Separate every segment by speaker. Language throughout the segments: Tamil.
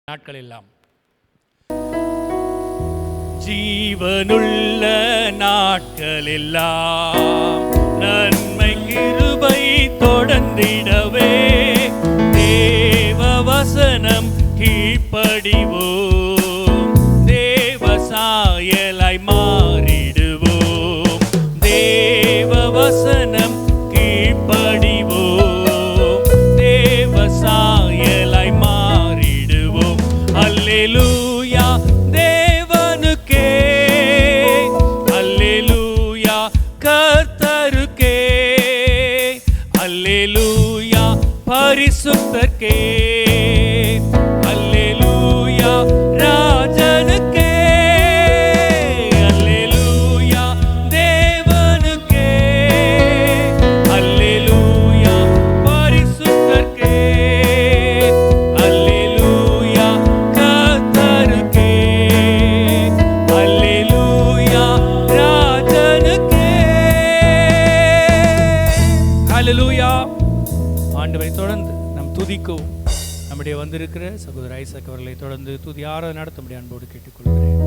Speaker 1: நாட்கள் எல்லாம் ஜீவனுள்ள நாட்கள் எல்லாம் நன்மை கிருபை தொடர்ந்திடவே தேவ வசனம் கீழ்ப்படிவோம், தேவ சாயலாய் மாறிடுவோம். தேவ வசனம் கீழ்ப்படிவோம், தேவ சாயலாய் மாறிடுவோம். அல்லேலூயா தேவனுக்கே, அல்லேலூயா கர்த்தருக்கே, அல்லேலூயா பரிசுத்தர்க்கே, அல்லேலூயா ராஜனுக்கே, அல்லேலூயா தேவனுக்கே, அல்லேலூயா பரிசுத்தர்க்கே, அல்லேலூயா கர்த்தருக்கே, அல்லேலூயா ராஜனுக்கே. அல்லேலூயா. ஆண்டவரை தொடர்ந்து நம் துதிக்கவும். நம்முடைய வந்திருக்கிற சகோதர ஐசக் அவர்களை தொடர்ந்து துதி ஆராதனை நடத்தும்படி அன்போடு கேட்டுக்கொள்கிறேன்.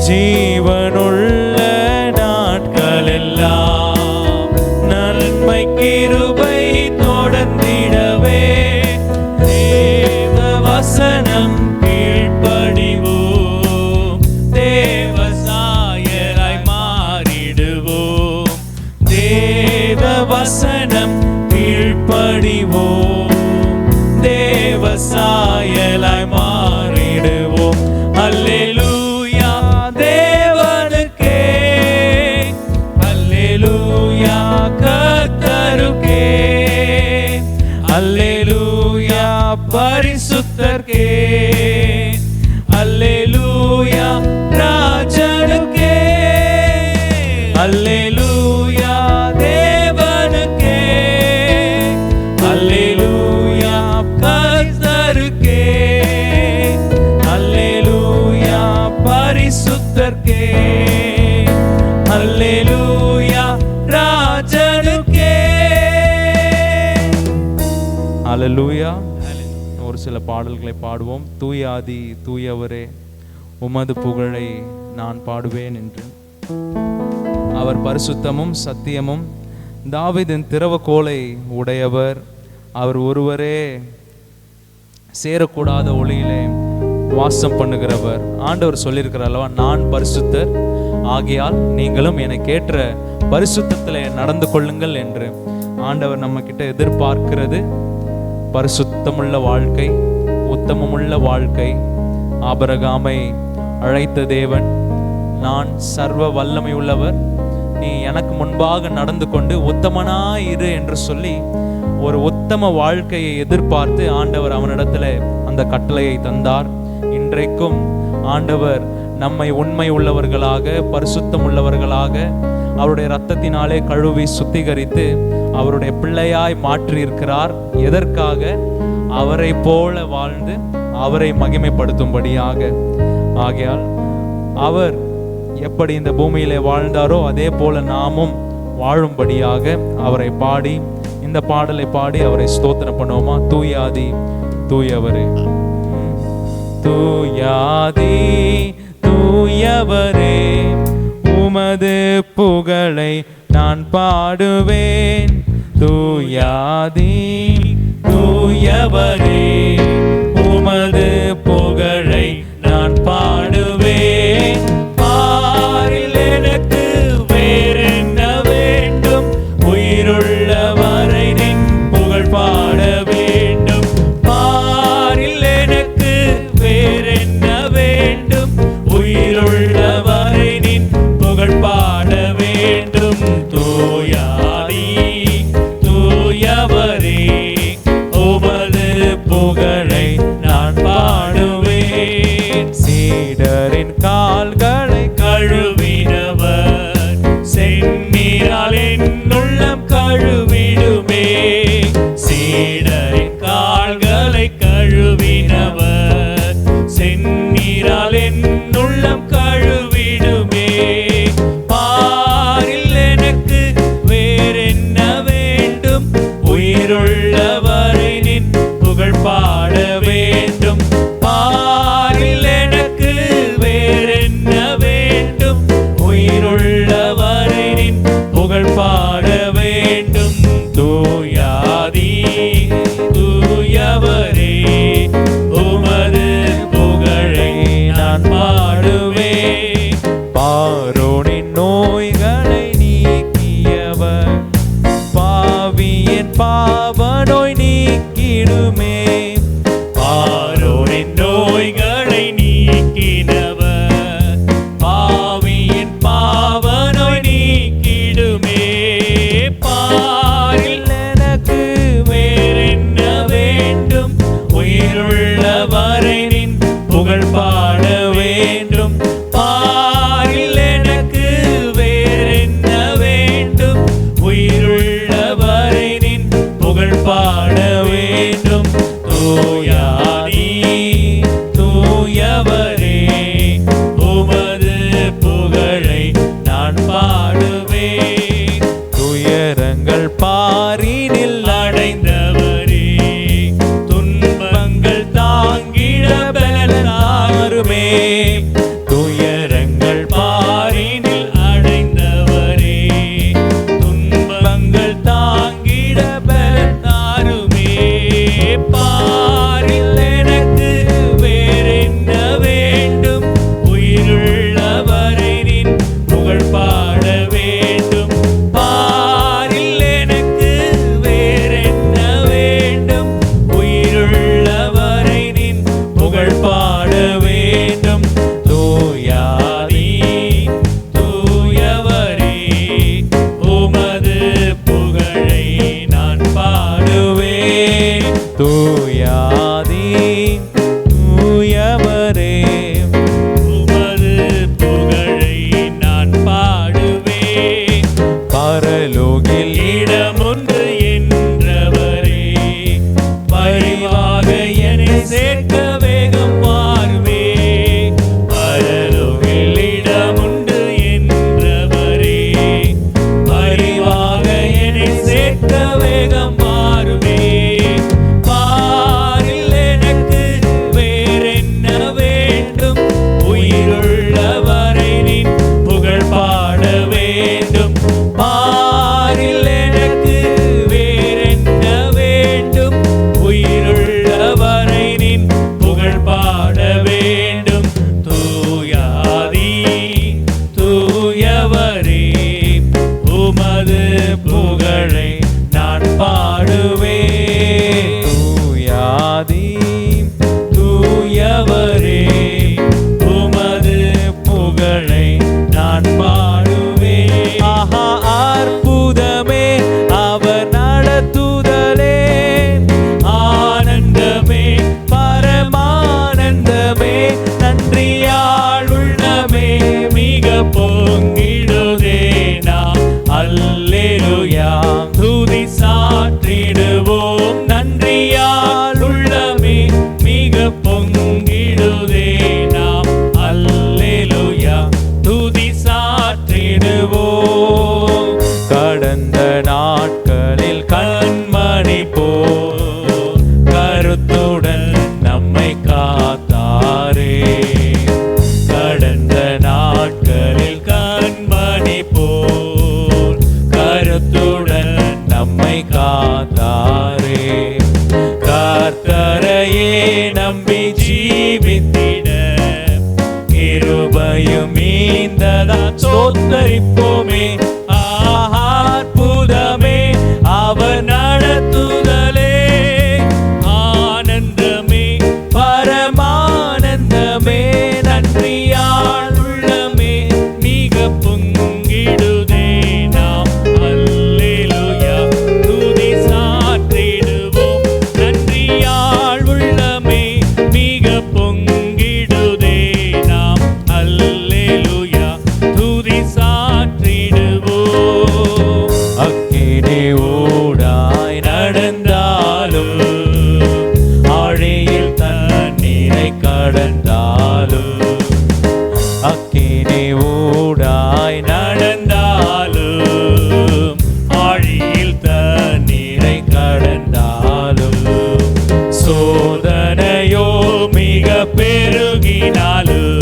Speaker 1: ஜீவனுள்ள நாட்கள் எல்லாம் நன்மை கிருபை தொடர்ந்திடவே தேவ வசனம் கீழ்ப்படிவோம். பரிசுத்தர்க்கே. அல்லேலூயா ராஜனுக்கே, அல்லேலூயா தேவனுக்கே, அல்லேலூயா கர்த்தருக்கே, அல்லேலூயா பரிசுத்தர்க்கே, அல்லேலூயா ராஜனுக்கே. அல்லேலூயா. ஒரு சில பாடல்களை பாடுவோம். தூயாதி தூயவரே உமது புகழை நான் பாடுவேன் என்று. அவர் பரிசுத்தமும் சத்தியமும் தாவீதின் திறவுகோலை உடையவர். அவர் ஒருவரே சேரக்கூடாத ஒளியிலே வாசம் பண்ணுகிறவர். ஆண்டவர் சொல்லியிருக்கிறார் அல்லவா, நான் பரிசுத்தர் ஆகையால் நீங்களும் எனக்கேற்ற பரிசுத்தத்தில் நடந்து கொள்ளுங்கள் என்று. ஆண்டவர் நம்ம கிட்ட எதிர்பார்க்கிறது பரிசுத்தமுள்ள வாழ்க்கை, உத்தமமுள்ள வாழ்க்கை. ஆபிரகாமை அழைத்த தேவன், நான் சர்வ வல்லமை உள்ளவர், நீ எனக்கு முன்பாக நடந்து கொண்டு உத்தமனாயிரு என்று சொல்லி ஒரு உத்தம வாழ்க்கையை எதிர்பார்த்து ஆண்டவர் அவனிடத்துல அந்த கட்டளையை தந்தார். இன்றைக்கும் ஆண்டவர் நம்மை உண்மை உள்ளவர்களாக, பரிசுத்தம் உள்ளவர்களாக அவருடைய இரத்தத்தினாலே கழுவி சுத்திகரித்து அவருடைய பிள்ளையாய் மாற்றி இருக்கிறார். எதற்காக? அவரை போல வாழ்ந்து அவரை மகிமைப்படுத்தும்படியாக. ஆகையால் அவர் எப்படி இந்த பூமியிலே வாழ்ந்தாரோ அதே போல நாமும் வாழும்படியாக அவரை பாடி, இந்த பாடலை பாடி அவரை ஸ்தோத்திரம் பண்ணுவோமா? தூயாதி தூயவரே, தூயாதி தூயவரே உமது புகழை நான் பாடுவேன். தூயாதி தூயவரே உமது புகழை நான் பாடுவேன். பாரில் எனக்கு வேறென்ன வேண்டும், உயிருள்ளவரை நின் புகழ் பாட வேண்டும். பாரில் எனக்கு வேறென்ன வேண்டும், உயிருள்ளவரை நின் புகழ் பாட வேண்டும். தூயாதி தூயவரே உமது புகழை நான் பாடுவேன். சீடரின் கால்களை கழுவினவர், செந்நீரால் என் உள்ளம் கழுவிடுமே. சீடரின் கால்களை கழுவினவர், செந்நீரால் என் உள்ளம் கழுவிடுமே. பாரில் எனக்கு வேறென்ன வேண்டும், உயிருள்ளவரை நின் புகழ் பாட வேண்டும். பாரில் எனக்கு வேறென்ன வேண்டும், உயிருள்ளவரை நின் புகழ் பாட வேண்டும். தூயாதி தூயவரே உமது புகழை நான் பாடுவேன். பாரோனின் நோய்களை நீக்கியவர், பாவியின் பாவ நோய் நீக்கிடுமே. பாரோனின் நோய்களை நீக்கினவர், பாவியின் பாவ நோய் நீக்கிடுமே. பாரில் எனக்கு வேறென்ன வேண்டும், உயிருள்ளவரை நின் புகழ் பாட வேண்டும். பாரில் எனக்கு வேறென்ன வேண்டும், உயிருள்ளவரை நின் புகழ் பாட வேண்டும். தூயாதி தூயவரே உமது புகழை நான் பாடுவேன். துயரங்கள் பாரினில் அடைந்தவரே, துன்பங்கள் தாங்கிட பலனாருமே. துயரங்கள் பாரினில் அடைந்தவரே, துன்பங்கள் தாங்கிட பலனாருமே.
Speaker 2: கண்மணி போல் கருத்துடன் நம்மை காத்தாரே. கடந்த நாட்களில் கண்மணி போல் கருத்துடன் நம்மை காத்தாரே. கர்த்தரையே நம்பி ஜீவித்திட கிருபையும் மீந்ததா ஸ்தோத்தரிப்போமே. அற்புதமே அவர் நடத்துதலே, ஆனந்தமே பரமானந்தமே. நன்றியால் உள்ளமே மிக பொங்கிடுதே நாம். அல்லேலூயா துதி சாற்றிடுவோம். நன்றியால் உள்ளமே மிக பொங்கிடுதே நாம். அல்லேலூயா துதி சாற்றிடுவோம். அக்கினி ஊடாய் நடந்தாலும் ஆழியில் தண்ணீரை கடந்தாலும், அக்கினி ஊடாய் நடந்தாலும் ஆழியில் தண்ணீரை கடந்தாலும், சோதனையோ மிக பெருகினாலும்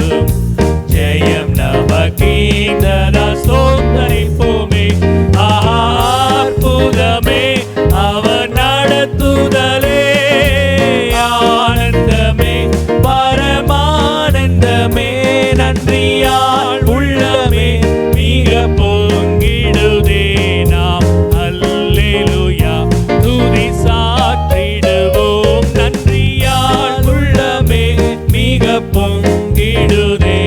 Speaker 2: ஜெயம் நமக்கீந்ததா ஸ்தோத்தரிப்போமே. அற்புதமே அவர் நடத்துதலே, ஆனந்தமே பரமானந்தமே. நன்றியால் உள்ளமே மிக பொங்கிடுதே நாம். அல்லேலூயா துதி சாற்றிடுவோம். நன்றியால் உள்ளமே மிக பொங்கிடுதே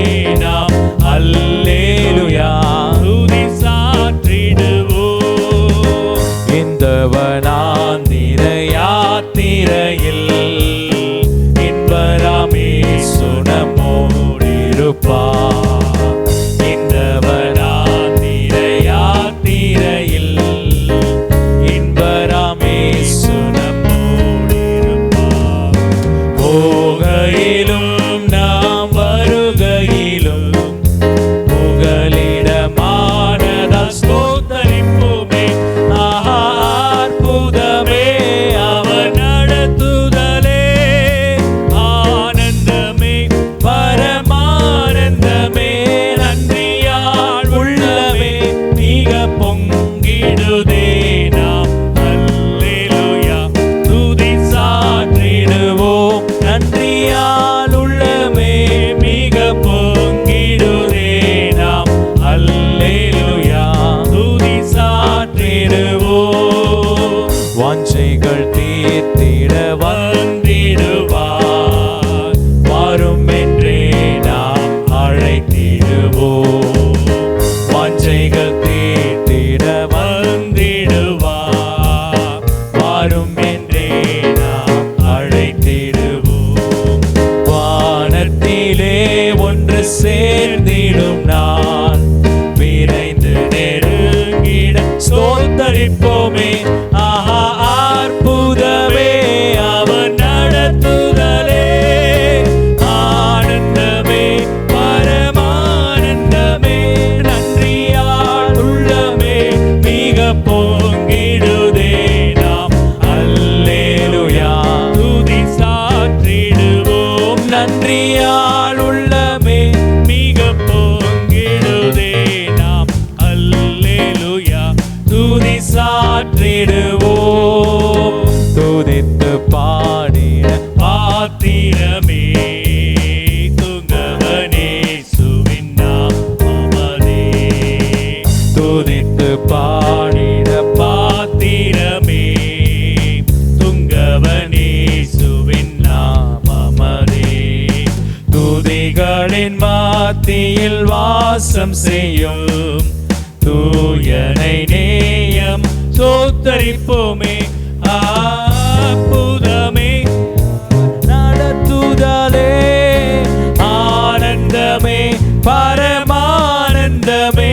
Speaker 2: நாம். அல்லேலூயா துதி சாற்றிடுவோம். இந்த வனாந்திர யாத்திரையில் இன்பராமே சுனமோடிருப்பார். இந்த வனாந்திர யாத்திரையில் இன்பராமே சுனமோடிருப்பார். போகையிலும் நாம் வருகையிலும் புகலிடமானதா ஸ்தோத்தரிப்போமே. அற்புதமே அவர் நடத்துதலே, ஆனந்தமே பரமானந்தமே. நன்றியால் உள்ளமே மிக பொங்கிடுதே நாம். அல்லேலூயா துதி சாற்றிடுவோம். நன்றியால் உள்ளமே மிக பொங்கிடுதே நாம். அல்லேலூயா துதி சாற்றிடுவோம். வாஞ்சைகள் தீர்த்திட வந்திடுவார், வரும் என்றே நாம் அழைத்திடுவோம். வாஞ்சைகள் தீர்த்திட வந்திடுவார், வரும் என்றே நாம் அழைத்திடுவோம். வானத்திலே ஒன்று சேர்ந்திடும் நான் விரைந்து நெருங்கிட ஸ்தோத்தரிப்போமே. அற்புதமே அவர் நடத்துதலே, ஆனந்தமே பரமானந்தமே. நன்றியால் உள்ளமே மிக பொங்கிடுதே நாம். அல்லேலூயா துதி சாற்றிடுவோம். நன்றியால் உள்ளமே மிக பொங்கிடுதே நாம். அல்லேலூயா துதி சாற்றிடுவோம். துதித்து பாடிட பாத்திரமே துங்கவனே சுவின்னாமதே. துதித்து பாடிட பாத்திரமே துங்கவனே சுவின்னாமதே. துதிகளின் மத்தியில் வாசம் செய்யும் தூயனை நேயம் ஸ்தோத்தரிப்போமே. அற்புதமே நடத்துதலே, ஆனந்தமே பரமானந்தமே.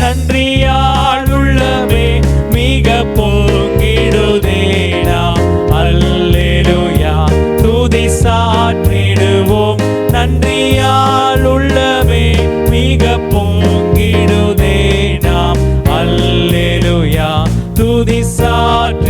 Speaker 2: நன்றியால் உள்ளமே மிக பொங்கிடுதே நாம். அல்லேலூயா துதி சாற்றிடுவோம். நன்றியால் உள்ளமே மிக பொங்கிடுதே நாம். அல்லேலூயா துதி சாற்றிடுவோம்.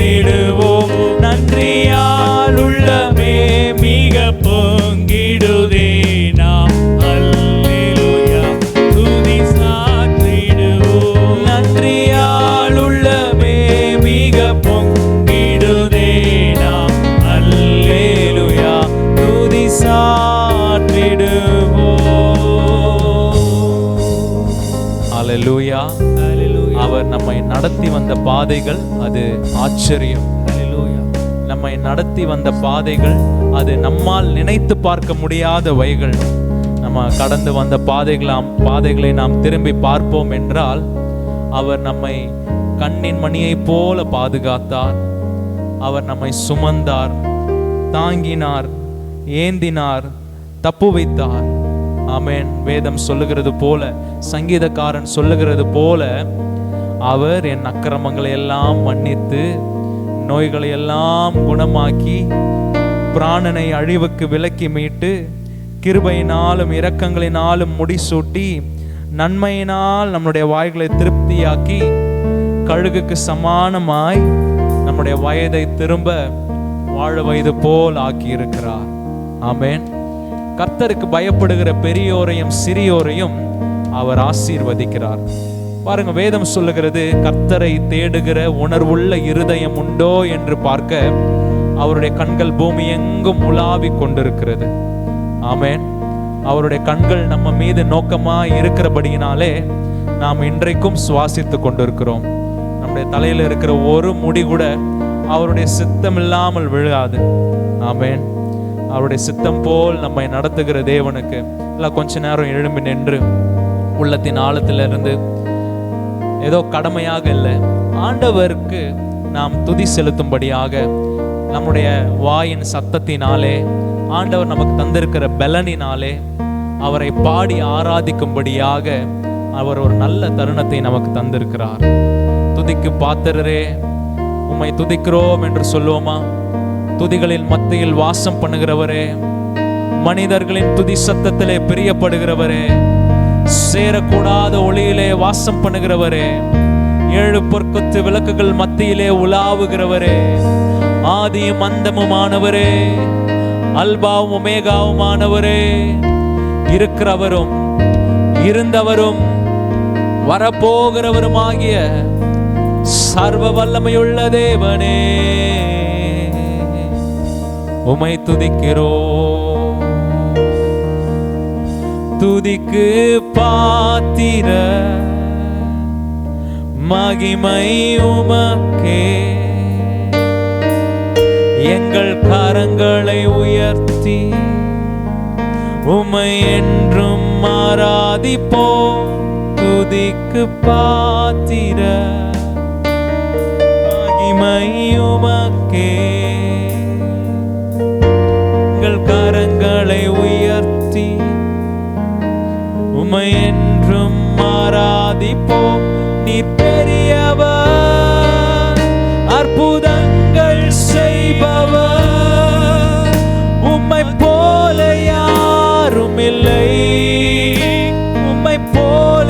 Speaker 2: அவர் நம்மை நடத்தி வந்த பாதைகள் அது ஆச்சரியம்.
Speaker 1: ஹல்லேலூயா.
Speaker 2: நம்மை நடத்தி வந்த பாதைகள் அது நம்மால் நினைத்து பார்க்க முடியாத வழிகள். நம்ம கடந்து வந்த பாதைகளை நாம் திரும்பி பார்ப்போம் என்றால் அவர் நம்மை கண்ணின் மணியைப் போல பாதுகாத்தார். அவர் நம்மை சுமந்தார், தாங்கினார், ஏந்தினார், தப்பு வைத்தார். ஆமென். வேதம் சொல்லுகிறது போல, சங்கீதக்காரன் சொல்லுகிறது போல, அவர் என் அக்கிரமங்களை எல்லாம் மன்னித்து நோய்களை எல்லாம் குணமாக்கி பிராணனை அழிவுக்கு விலக்கி மீட்டு கிருபையினாலும் இரக்கங்களினாலும் முடிசூட்டி நன்மையினால் நம்முடைய வாய்களை திருப்தியாக்கி கழுகுக்கு சமானமாய் நம்முடைய வயதை திரும்ப வாழ வயது போல் ஆக்கி இருக்கிறார். ஆமென். கர்த்தருக்கு பயப்படுகிற பெரியோரையும் சிறியோரையும் அவர் ஆசீர்வதிக்கிறார். பாருங்க, வேதம் சொல்லுகிறது, கர்த்தரை தேடுகிற உணர்வுள்ள இருதயம் உண்டோ என்று பார்க்க அவருடைய கண்கள் பூமி எங்கும் உலாவிக் கொண்டிருக்கிறது. ஆமென். அவருடைய கண்கள் நம்ம மீது நோக்கமாய் இருக்கிறபடியினாலே நாம் இன்றைக்கும் சுவாசித்து கொண்டிருக்கிறோம். நம்முடைய தலையில் இருக்கிற ஒரு முடி கூட அவருடைய சித்தம் இல்லாமல் விழாது. ஆமென். அவருடைய சித்தம் போல் நம்மை நடத்துகிற தேவனுக்கு எல்லாம் கொஞ்ச நேரம் எழும்பி நின்று உள்ளத்தின் ஆழத்திலிருந்து ஏதோ கடமையாக இல்லை, ஆண்டவருக்கு நாம் துதி செலுத்தும்படியாக நம்முடைய வாயின் சத்தத்தினாலே, ஆண்டவர் நமக்கு தந்திருக்கிற பலனினாலே அவரை பாடி ஆராதிக்கும்படியாக அவர் ஒரு நல்ல தருணத்தை நமக்கு தந்திருக்கிறார். துதிக்கு பாத்திரரே, உம்மை துதிக்கிறோம் என்று சொல்லுவோமா? துதிகளின் மத்தியில் வாசம் பண்ணுகிறவரே, மனிதர்களின் துதி சத்தத்திலே பிரியப்படுகிறவரே, சேரக்கூடாத ஒளியிலே வாசம் பண்ணுகிறவரே, 7 பொற்கொத்து விளக்குகள் மத்தியிலே உலாவுகிறவரே, ஆதியும் அந்தமுமானவரே, அல்பாவும் ஒமேகாவுமானவரே, இருக்கிறவரும் இருந்தவரும் வரப்போகிறவருமாகிய சர்வ வல்லமையுள்ள தேவனே, உம்மை துதிக்கிறோம். துதிக்கு பாத்திர மகிமை உமக்கே, எங்கள் கரங்களை உயர்த்தி உம்மை என்றும் ஆராதிப்போம். துதிக்கு பாத்திர மகிமை உமக்கே, எங்கள் கரங்களை உயர்த்தி உம்மை என்றும் ஆராதிப்போம். நீர் பெரியவர், அற்புதங்கள் செய்பவர், உம்மை போல யாரும் இல்லை, உம்மை போல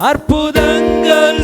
Speaker 2: அற்புதங்கள்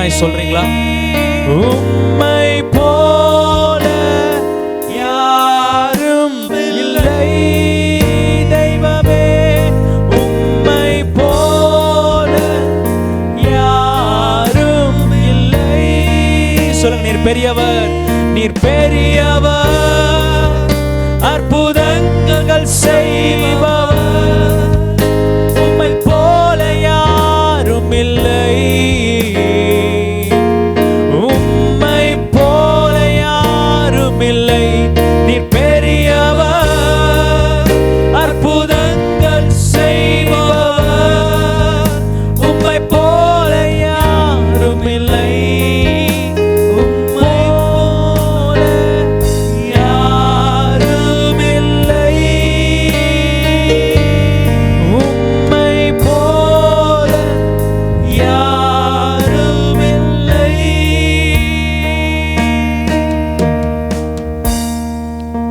Speaker 2: உண்மையாய் சொல்றீங்களா? உம்மை போல யாரும் இல்லை தெய்வமே, உம்மை போல யாரும் இல்லை. சொல்லுங்க, நீர் பெரியவர், நீர் பெரியவர், அற்புதங்கள் செய்பவர், உம்மை போல யாரும் இல்லை, உம்மை போல யாரும் இல்லை. நீர் பெரியவர், அற்புதங்கள் செய்பவர், உம்மை போல யாரும் இல்லை, உம்மை போல யாரும் இல்லை, உம்மை போல யாரும் இல்லை.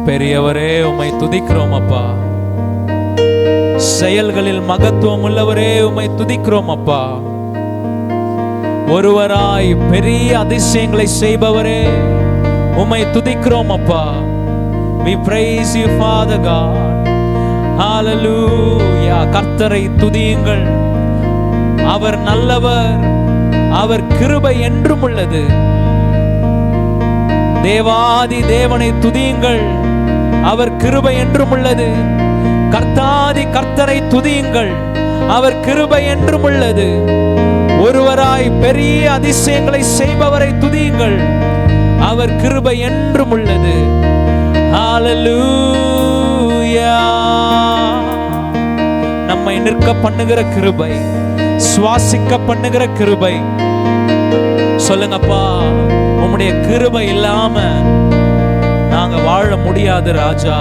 Speaker 2: பெரியவரே, உம்மை துதிக்கிறோம் அப்பா. செயல்களில் மகத்துவம் உள்ளவரே, உம்மை துதிக்கிறோம் அப்பா. ஒருவராய் பெரிய அதிசயங்களை செய்பவரே, உம்மை துதிக்கிறோம் அப்பா. We praise you, Father God. Hallelujah. கர்த்தரை துதியுங்கள், அவர் நல்லவர், அவர் கிருபை என்றும் உள்ளது. தேவாதி தேவனை துதியுங்கள், அவர் கிருபை என்றும் உள்ளது. கர்த்தாதி கர்த்தரை துதியுங்கள், அவர் கிருபை என்றும் உள்ளது. ஒருவராய் பெரிய அதிசயங்களை செய்பவரை துதியுங்கள், அவர் கிருபை என்றும் உள்ளது. ஹalleluya. நம்மை நிற்க பண்ணுகிற கிருபை, சுவாசிக்க பண்ணுகிற கிருபை. சொல்லுங்கப்பா, உம்முடைய கிருபை இல்லாம நாங்க வாழ முடியாது ராஜா.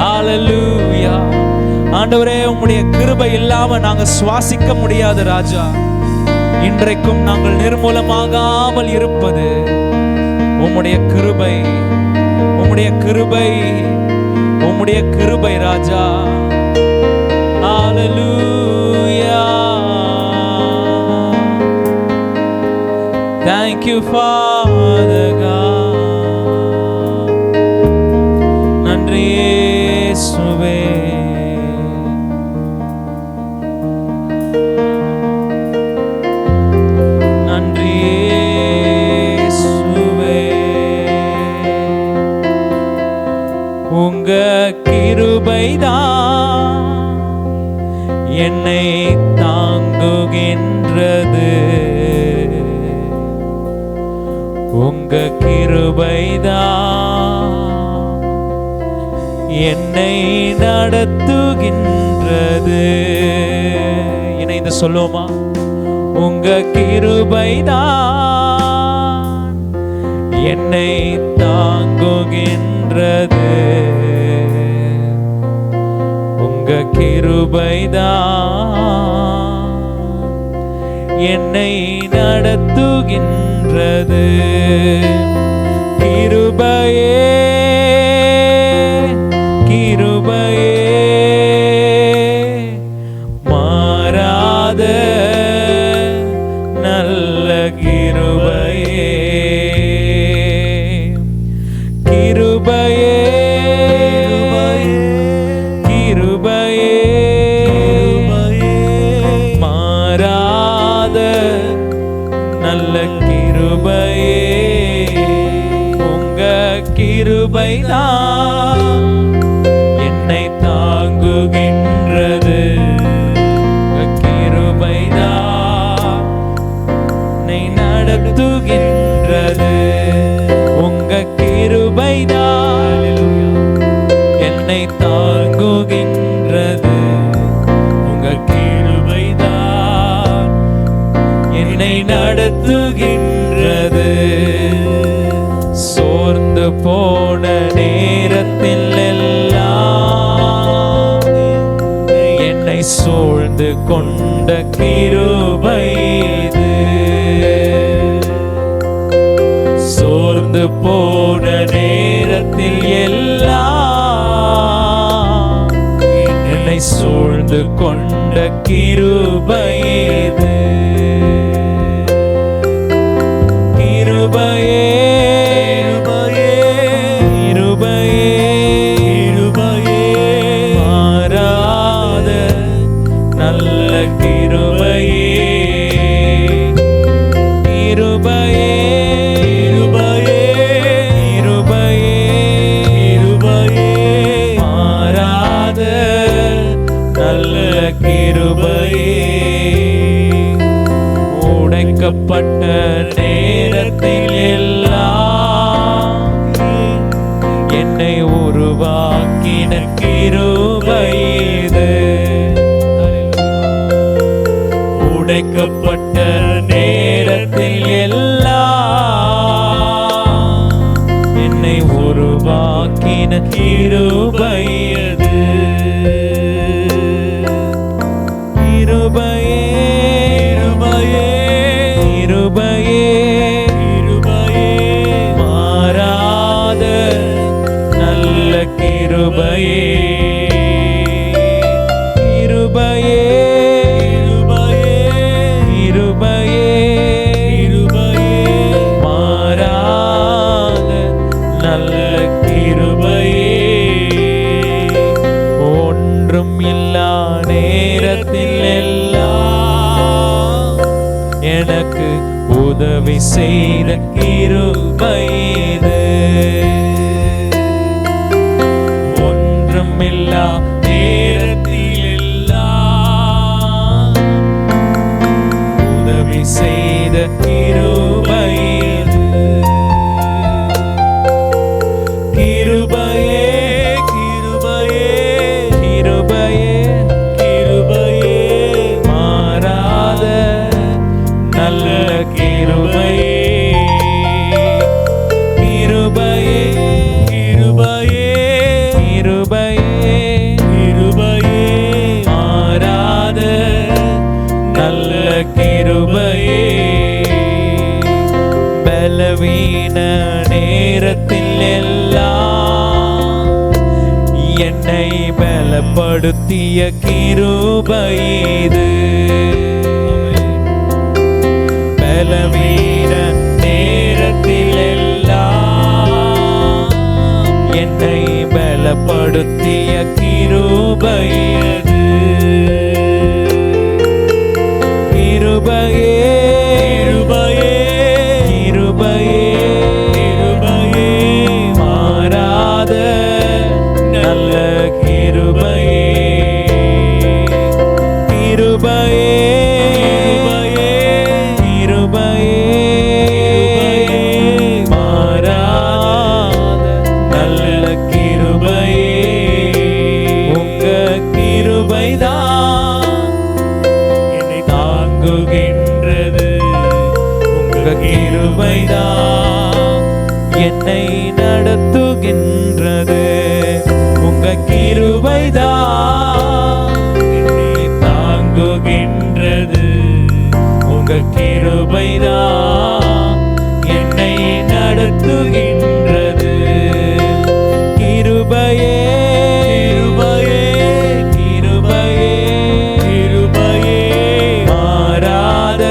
Speaker 2: ஹalleluya. ஆண்டவரே, உம்முடைய கிருபை இல்லாம நாங்க சுவாசிக்க முடியாது ராஜா. இன்றைக்கும் நாங்கள் நிர்மூலமாகாமல் இருப்பது உம்முடைய கிருபை, உம்முடைய கிருபை, உம்முடைய கிருபை ராஜா. ஹalleluya. Thank you, Father God. நன்றி இயேசுவே. நன்றி இயேசுவே. உங்க கிருபைதான் என்னை தாங்குகின்றது, உங்க கிருபைதான் என்னை நடத்துகின்றது. இணைந்து சொல்லுவோமா? உங்க கிருபைதான் என்னை தாங்குகின்றது, உங்க கிருபைதான் என்னை நடத்துகின்றது. கிருபையே, கிருபையே, மாறாத நல்ல கிருபையே, கிருபையே, கிருபையே, மாறாத நல்ல கிருபையே, உங்க கிருபைதான் என்னை தாங்குகின்றது, உங்க கிருபைதான் என்னை நடத்துகின்றது, உங்க கிருபைதான் என்னை தாங்குகின்றது, உங்க கிருபைதான் என்னை நடத்துகின்றது. சோர்ந்து போன நேரத்தில் எல்லாம் என்னை சூழ்ந்து கொண்ட கிருபை இது. சோர்ந்து போன நேரத்தில் எல்லாம் என்னை சூழ்ந்து கொண்ட கிருபை இது. உடைக்கப்பட்ட நேரத்தில் எல்லாம் என்னை உருவாக்கின கிருபையது. கிருபையே கிருபையே கிருபையே மாறாத நல்ல கிருபையே. கிருபையே கிருபையே கிருபையே மாறாத நல்ல கிருபையே. ஒன்றும் இல்லா நேரத்தில் எல்லாம் எனக்கு உதவி செய்த கிருபை இது. ஒன்றுமில்லா நேரத்தில் எல்லாம் உதவி செய்த கிருபை இது. கிருபையே கிருபையே கிருபையே கிருபையே மாறாத நல்ல கிருபையே. கிருபையே கிருபையே கிருபையே கிருபையே மாறாத நல்ல கிருபையே. பலவீன நேரத்தில் எல்லாம் என்னை பலப்படுத்திய கிருபை இது. பலவீன நேரத்தில் எல்லாம் என்னை பலப்படுத்திய கிருபை இது. கிருபையே கிருபையே கிருபையே மாறாத நல்ல கிருபையே. கிருபையே மாறாத நல்ல கிருபையே. உங்க கிருபைதான் என்னை தாங்குகின்றது. உங்க கிருபைதான் என்னை நடத்துகின்றது. உங்க கிருபைதான் என்னை தாங்குகின்றது. உங்க கிருபைதான் என்னை நடத்துகின்றது. கிருபையே கிருபையே கிருபையே மாறாத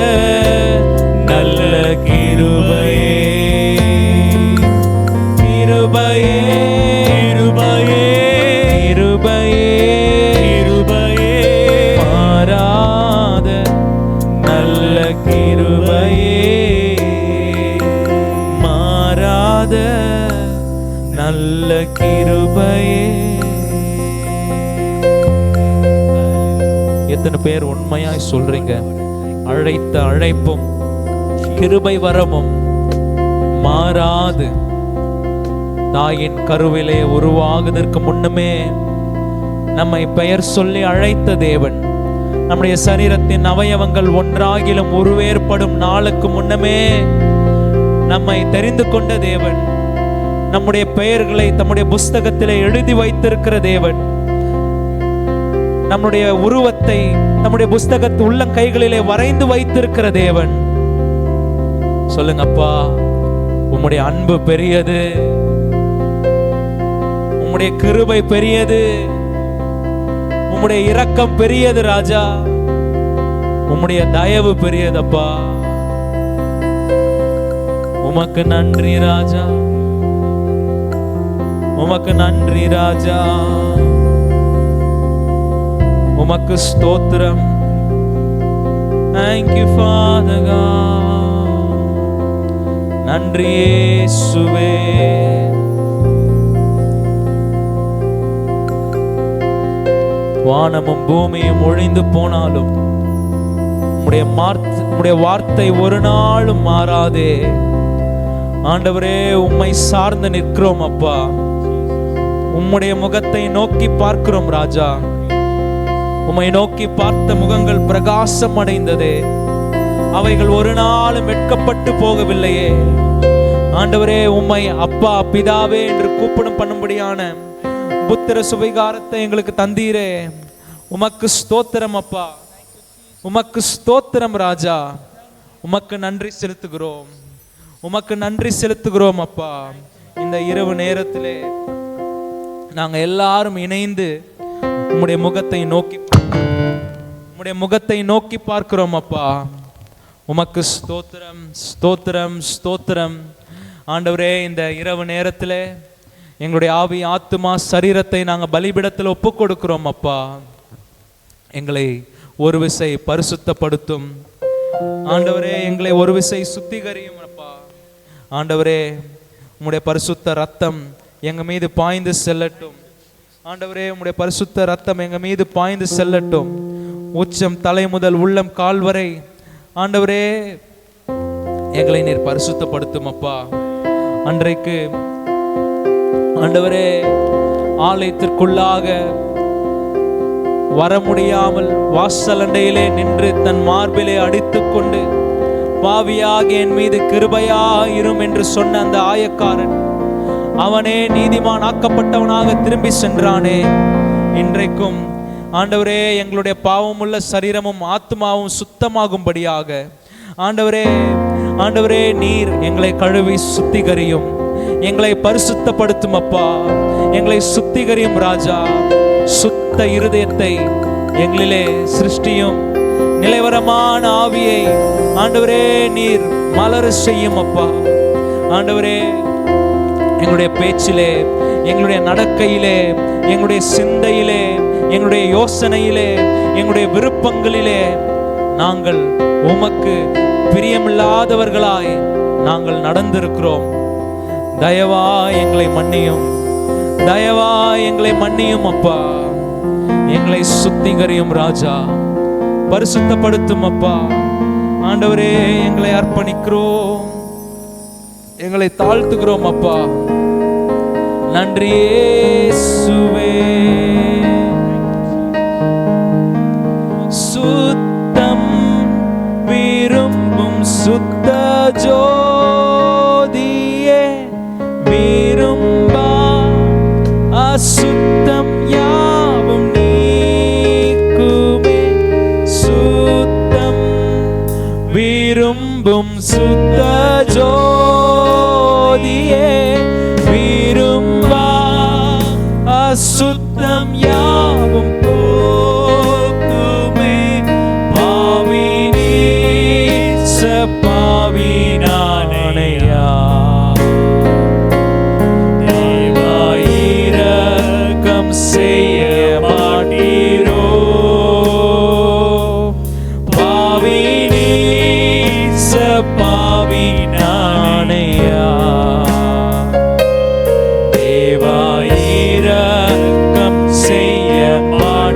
Speaker 2: நல்ல கிருபையே. கிருபையே கிருபையே கிருபையே மாறாத நல்ல கிருபையே. மாறாத நல்ல கிருபையே. எத்தனை பேர் உண்மையாய் சொல்றீங்க, அழைத்த அழைப்பும் கிருபை வரமும் மாறாது? தாயின் கருவிலே உருவாகுவதற்கு முன்னமே நம்மை பெயர் சொல்லி அழைத்த தேவன், நம்முடைய சரீரத்தின் அவயவங்கள் ஒன்றாகிலும் உருவேற்படும் நாளுக்கு முன்னமே நம்மை தெரிந்து கொண்ட தேவன், நம்முடைய பெயர்களை தம்முடைய புஸ்தகத்திலே எழுதி வைத்திருக்கிற தேவன், நம்முடைய உருவத்தை நம்முடைய புஸ்தகத்து உள்ள கைகளிலே வரைந்து வைத்திருக்கிற தேவன். சொல்லுங்க, அப்பா உம்முடைய அன்பு பெரியது, உம்முடைய கிருபை பெரியது, உம்முடைய இரக்கம் பெரியது ராஜா, உம்முடைய தயவு பெரியதப்பா. உமக்கு நன்றி ராஜா, உமக்கு நன்றி ராஜா, உமக்கு ஸ்தோத்திரம். Thank you Father God. நன்றி இயேசுவே. வானமும் பூமியும் ஒழிந்து போனாலும் உம்முடைய வார்த்தை ஒரு நாளும் மாறாதே. ஆண்டவரே, உம்மை சார்ந்து நிற்கிறோம் அப்பா. உம்முடைய முகத்தை நோக்கி பார்க்கிறோம் ராஜா. உம்மை நோக்கி பார்த்த முகங்கள் பிரகாசம் அடைந்ததே, அவைகள் ஒரு நாளும் வெட்கப்பட்டு போகவில்லையே. ஆண்டவரே, உம்மை அப்பா பிதாவே என்று கூப்பிடும் பண்ணும்படியான புத்திர சுவிகாரத்தை எங்களுக்கு தந்தீரே. உமக்கு ஸ்தோத்திரம் அப்பா, உமக்கு ஸ்தோத்திரம் ராஜா. உமக்கு நன்றி செலுத்துகிறோம், உமக்கு நன்றி செலுத்துகிறோம் அப்பா. இந்த இரவு நேரத்திலே நாங்கள் எல்லாரும் இணைந்து உம்முடைய முகத்தை நோக்கி பார்க்கிறோம் அப்பா. உமக்கு ஸ்தோத்திரம், ஸ்தோத்திரம், ஸ்தோத்திரம். ஆண்டவரே, இந்த இரவு நேரத்தில் எங்களுடைய ஆவி ஆத்துமா சரீரத்தை நாங்கள் பலிபீடத்தில் ஒப்பு கொடுக்கிறோம் அப்பா. எங்களை ஒரு விசை பரிசுத்தப்படுத்தும் ஆண்டவரே, எங்களை ஒரு விசை சுத்திகரியும் அப்பா. ஆண்டவரே, உம்முடைய பரிசுத்த ரத்தம் எங்க மீது பாய்ந்து செல்லட்டும். ஆண்டவரே, உம்முடைய பரிசுத்த ரத்தம் எங்க மீது பாய்ந்து செல்லட்டும். உச்சம் தலை முதல் உள்ளம் கால் வரை ஆண்டவரே எங்களை நீர் பரிசுத்தப்படுத்தும் அப்பா. அன்றைக்கு ஆண்டவரே ஆலயத்திற்குள்ளாக வர முடியாமல் வாசலண்டையிலே நின்று தன் மார்பிலே அடித்துக்கொண்டு பாவியாக என் மீது கிருபையாயிரும் என்று சொன்ன அந்த ஆயக்காரன், அவனே நீதிமான் ஆக்கப்பட்டவனாக திரும்பி சென்றானே. இன்றைக்கும் ஆண்டவரே, எங்களுடைய பாவமுள்ள சரீரமும் ஆத்மாவும் சுத்தமாகும்படியாக ஆண்டவரே நீர் எங்களை கழுவி சுத்திகரியும், எங்களை பரிசுத்தப்படுத்தும் அப்பா. எங்களை சுத்திகரியும் ராஜா. சுத்த இருதயத்தை எங்களிலே சிருஷ்டியும், நிலைவரமான ஆவியை ஆண்டவரே நீர் மலர செய்யும் அப்பா. ஆண்டவரே, எங்களுடைய பேச்சிலே, எங்களுடைய நடக்கையிலே, எங்களுடைய சிந்தையிலே, எங்களுடைய யோசனையிலே, எங்களுடைய விருப்பங்களிலே நாங்கள் உமக்கு பிரியமில்லாதவர்களாய் நாங்கள் நடந்திருக்கிறோம். தயவா எங்களை மன்னியும், தயவா எங்களை மன்னியும் அப்பா. எங்களை சுத்திகரியும் ராஜா, பரிசுத்தப்படுத்தும் அப்பா. ஆண்டவரே, எங்களை அர்ப்பணிக்கிறோம், எங்களை தாழ்த்துகிறோம் அப்பா. நன்றி இயேசுவே. சுத்தம் விரும்பும் சுத்த ஜோதியே, விரும்பா அசுத்தம் யாவும் நீக்குமே. சுத்தம் விரும்பும் சுத்த ஜோதியே, விரும்பா அசுத்தம் யாவும் போக்குமே. பாவினே பாவினானையா, தேவாயிரக்கம் செய்ய மாட்டீரோ. பாவினே பாவினானையா, தேவாயிரக்கம் செய்ய மாட்டீரோ.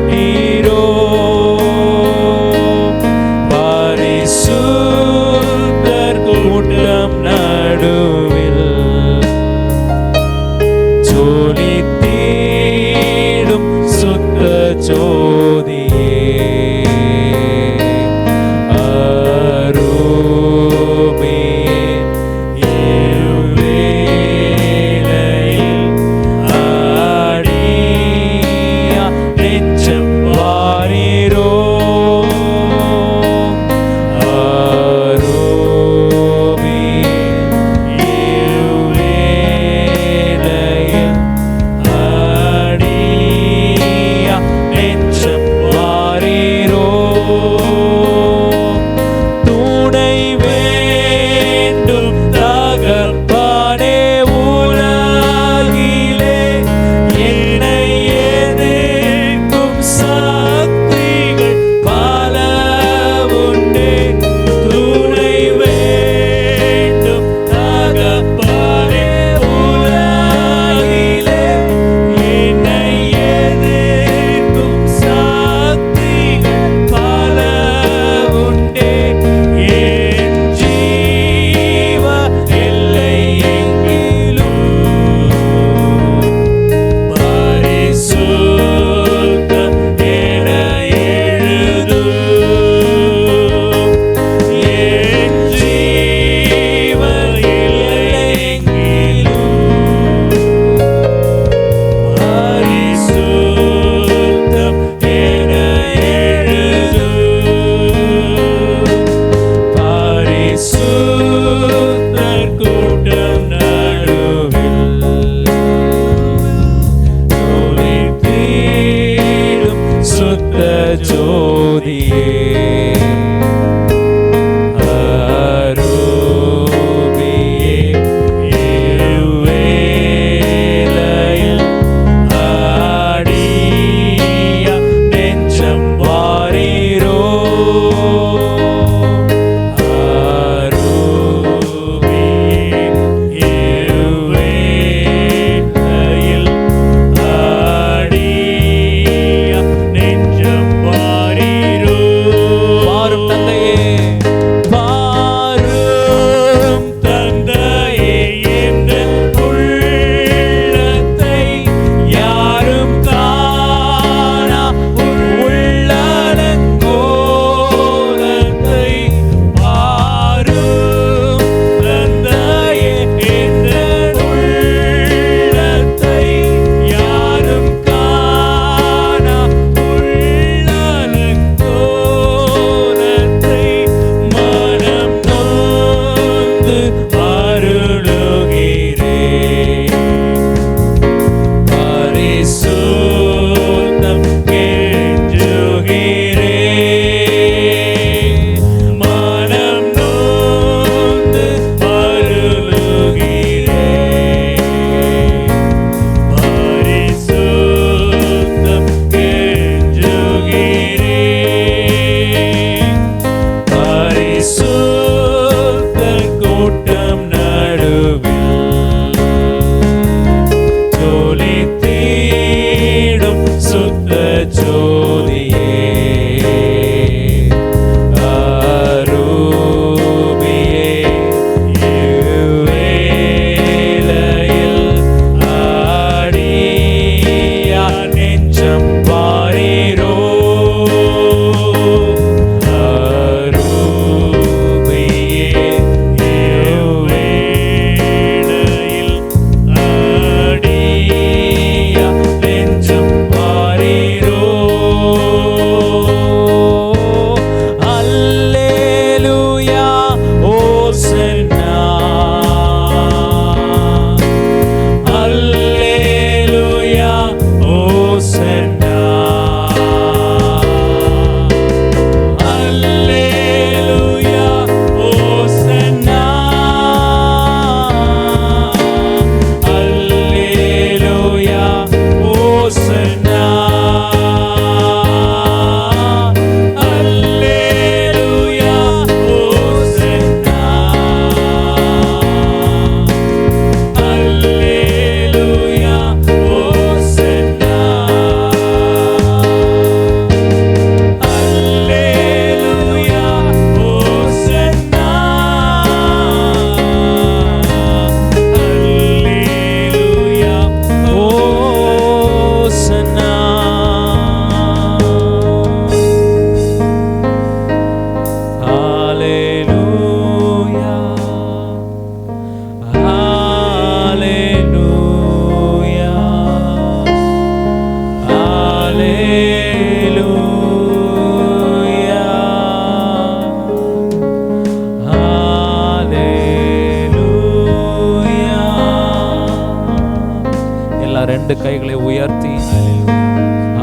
Speaker 2: 2 கைகளை உயர்த்தி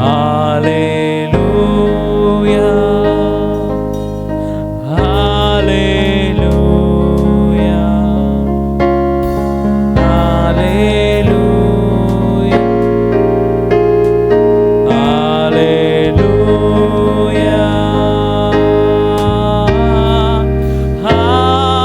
Speaker 2: ஹalleluya ஹalleluya ஹalleluya ஹalleluya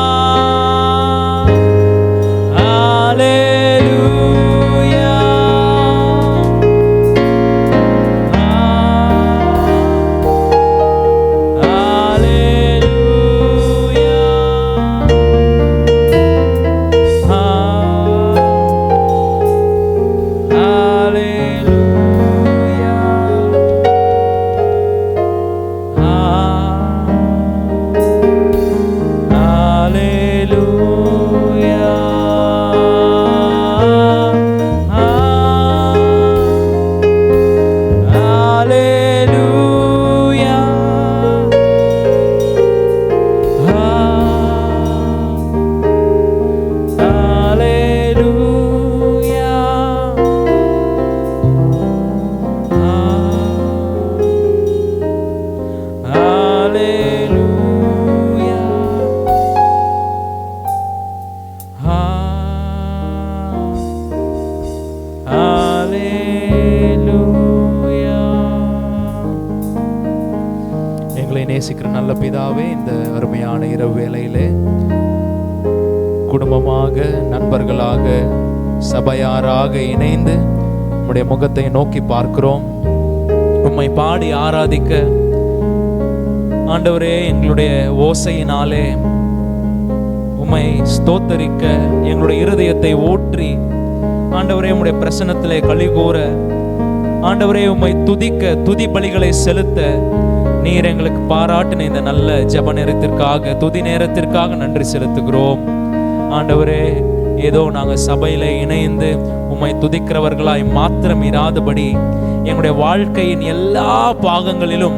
Speaker 2: நேசிக்கிற நல்ல பிதாவே, இந்த அருமையான இரவு வேளையிலே குடும்பமாக, நண்பர்களாக, சபையாராக இணைந்து உம்முடைய முகத்தை நோக்கி பார்க்கிறோம். உம்மை பாடி ஆராதிக்க ஆண்டவரே, எங்களுடைய ஓசையினாலே உம்மை ஸ்தோத்தரிக்க எங்களுடைய இருதயத்தை ஊற்றி ஆண்டவரே உம்முடைய பிரசன்னத்திலே களிகூற ஆண்டவரே உம்மை துதிக்க, துதி பலிகளை செலுத்த நீர் எங்களுக்கு பாராட்டின இந்த நல்ல ஜெப நேரத்திற்காக, துதி நேரத்திற்காக நன்றி செலுத்துகிறோம். ஆண்டவரே, ஏதோ நாங்கள் சபையில இணைந்து உம்மை துதிக்கிறவர்களாய் மாத்திரம் இராதபடி எங்களுடைய வாழ்க்கையின் எல்லா பாகங்களிலும்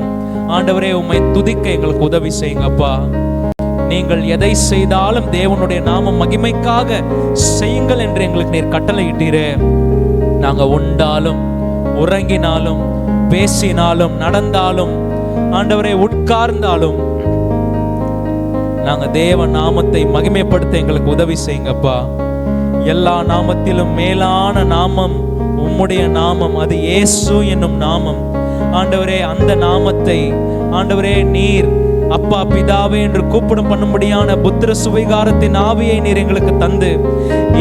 Speaker 2: ஆண்டவரே உம்மை துதிக்க எங்களுக்கு உதவி செய்யுங்கப்பா. நீங்கள் எதை செய்தாலும் தேவனுடைய நாம மகிமைக்காக செய்யுங்கள் என்று எங்களுக்கு நீர் கட்டளையிட்டீரே. நாங்க உண்டாலும், உறங்கினாலும், பேசினாலும், நடந்தாலும், ஆண்டவரே உட்கார்ந்தாலும் நாங்க தேவ நாமத்தை மகிமைப்படுத்த எங்களுக்கு உதவி செய்யுங்கப்பா. எல்லா நாமத்திலும் மேலான நாமம் உம்முடைய நாமம், அது இயேசு என்னும் நாமம். ஆண்டவரே, அந்த நாமத்தை ஆண்டவரே நீர் அப்பா பிதாவே என்று கூப்பிடும் பண்ணும்படியான புத்திர சுவிகாரத்தின் ஆவியை நீர் எங்களுக்கு தந்து,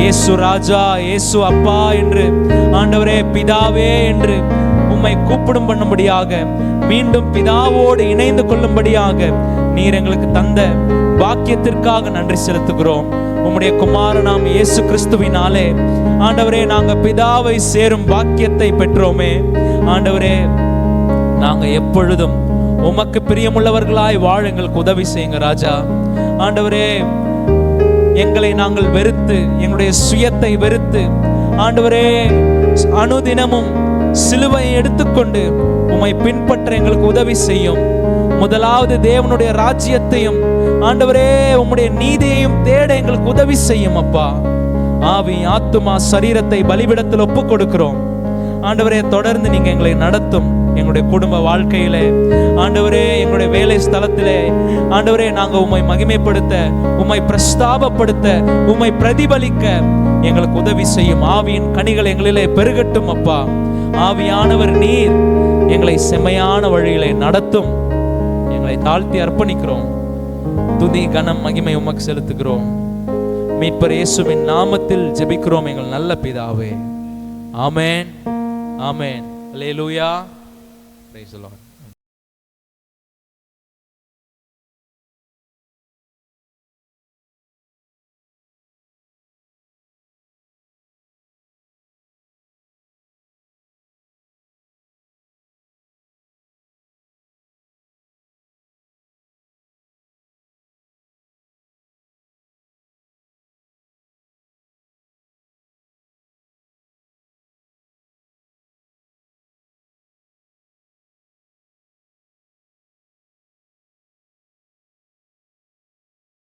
Speaker 2: இயேசு ராஜா, இயேசு அப்பா என்று ஆண்டவரே பிதாவே என்று உம்மை கூப்பிடும் பண்ணும்படியாக, மீண்டும் பிதாவோடு இணைந்து கொள்ளும்படியாக நீர் எங்களுக்கு தந்த பாக்கியத்திற்காக நன்றி செலுத்துகிறோம். உம்முடைய குமாரனாம் இயேசு கிறிஸ்துவினாலே ஆண்டவரே நாங்க பிதாவை சேரும் பாக்கியத்தை பெற்றோமே. ஆண்டவரே, நாங்க எப்பொழுதும் உமக்கு பிரியமுள்ளவர்களாய் வாழ எங்களுக்கு உதவி செய்யுங்க ராஜா. ஆண்டவரே, எங்களை நாங்கள் வெறுத்து, எங்களுடைய சுயத்தை வெறுத்து ஆண்டவரே அனுதினமும் சிலுவையை எடுத்துக்கொண்டு உம்மை பின்பற்ற எங்களுக்கு உதவி செய்யும். முதலாவது தேவனுடைய ராஜ்யத்தையும் ஆண்டவரே உம்முடைய நீதியையும் தேட எங்களுக்கு உதவி செய்யும் அப்பா. ஆவி, ஆத்துமா, சரீரத்தை பலிபீடத்தில் ஒப்பு கொடுக்கிறோம். ஆண்டவரே, தொடர்ந்து நீங்க எங்களை நடத்தும். எங்களுடைய குடும்ப வாழ்க்கையிலே ஆண்டவரே, எங்களுடைய வேலை ஸ்தலத்திலே ஆண்டவரே, நாங்க உம்மை மகிமைப்படுத்த, உம்மை பிரஸ்தாபப்படுத்த, உம்மை பிரதிபலிக்க எங்களுக்கு உதவி செய்யும். ஆவியின் கனிகள் எங்களிலே பெருகட்டும் அப்பா. ஆவியானவர் நீர் எங்களை செம்மையான வழியிலே நடத்தும். எங்களை தாழ்த்தி அர்ப்பணிக்கிறோம். துதி, கனம், மகிமை உமக்கு செலுத்துகிறோம். மீட்பர் இயேசுவின் நாமத்தில் ஜெபிக்கிறோம் எங்கள் நல்ல பிதாவே. ஆமென், ஆமென். அல்லேலூயா. Praise the Lord.